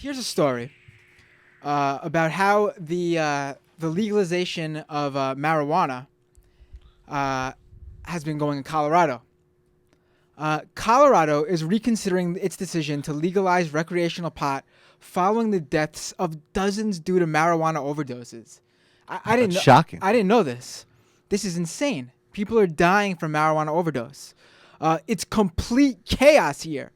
here's a story about how the legalization of marijuana has been going in Colorado. Colorado is reconsidering its decision to legalize recreational pot following the deaths of dozens due to marijuana overdoses. I didn't That's shocking. I didn't know this. This is insane. People are dying from marijuana overdose. It's complete chaos here,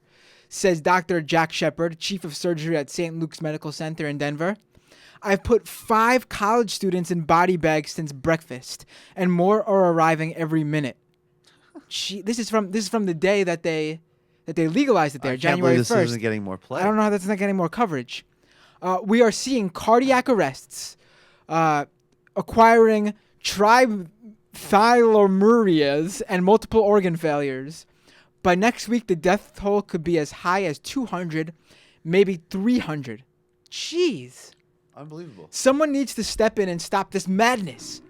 says Dr. Jack Shepard, chief of surgery at St. Luke's Medical Center in Denver. I've put 5 college students in body bags since breakfast, and more are arriving every minute. This is from the day that they legalized it there, January 1st. This isn't getting more play. I don't know how that's not getting more coverage. We are seeing cardiac arrests, acquiring triphtylomurias, and multiple organ failures. By next week, the death toll could be as high as 200, maybe 300. Jeez. Unbelievable. Someone needs to step in and stop this madness.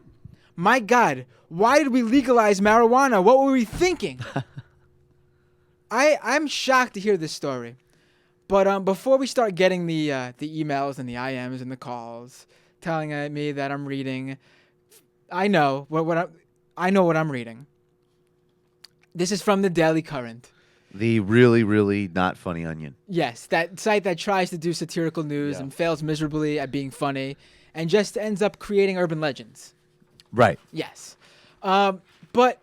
My God, why did we legalize marijuana? What were we thinking? I'm shocked to hear this story. But before we start getting the emails and the IMs and the calls telling me that I'm reading, I know what I'm reading. This is from the Daily Current. The really, really not funny Onion. Yes, that site that tries to do satirical news and fails miserably at being funny and just ends up creating urban legends. Right. Yes. But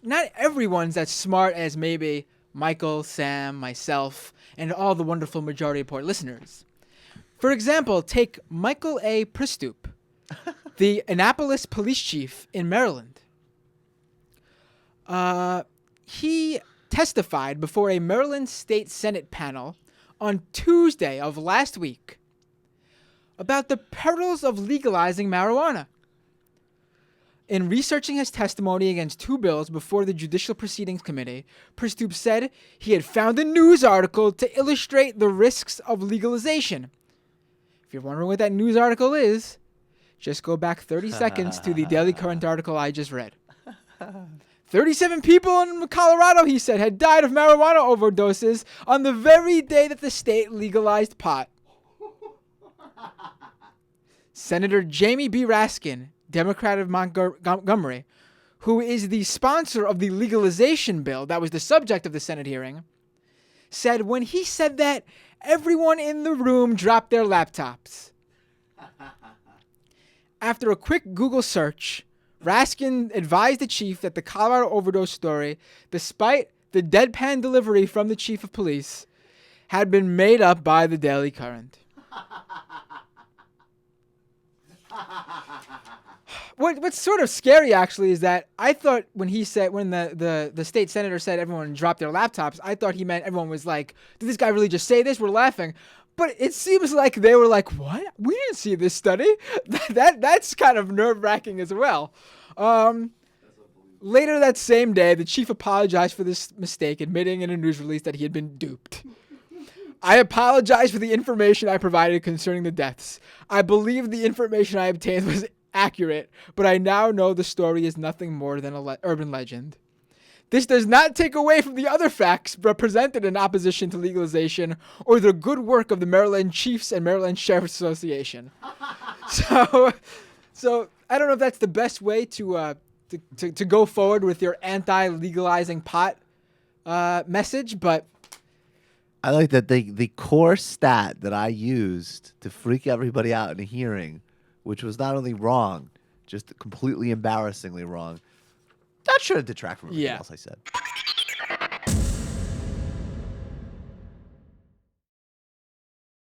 not everyone's as smart as maybe Michael, Sam, myself, and all the wonderful Majority Report listeners. For example, take Michael A. Pristoop, the Annapolis police chief in Maryland. He testified before a Maryland State Senate panel on Tuesday of last week about the perils of legalizing marijuana. In researching his testimony against 2 bills before the Judicial Proceedings Committee, Pristoop said he had found a news article to illustrate the risks of legalization. If you're wondering what that news article is, just go back 30 seconds to the Daily Current article I just read. 37 people in Colorado, he said, had died of marijuana overdoses on the very day that the state legalized pot. Senator Jamie B. Raskin, Democrat of Montgomery, who is the sponsor of the legalization bill that was the subject of the Senate hearing, said when he said that, everyone in the room dropped their laptops. After a quick Google search, Raskin advised the chief that the Colorado overdose story, despite the deadpan delivery from the chief of police, had been made up by the Daily Current. What's sort of scary, actually, is that I thought when the state senator said everyone dropped their laptops, I thought he meant everyone was like, did this guy really just say this? We're laughing. But it seems like they were like, what? We didn't see this study. That's kind of nerve-wracking as well. Later that same day, the chief apologized for this mistake, admitting in a news release that he had been duped. I apologize for the information I provided concerning the deaths. I believe the information I obtained was accurate, but I now know the story is nothing more than an urban legend. This does not take away from the other facts represented in opposition to legalization or the good work of the Maryland Chiefs and Maryland Sheriff's Association. So I don't know if that's the best way to go forward with your anti-legalizing pot message, but I like that the core stat that I used to freak everybody out in a hearing, which was not only wrong, just completely embarrassingly wrong. That shouldn't detract from everything else I said.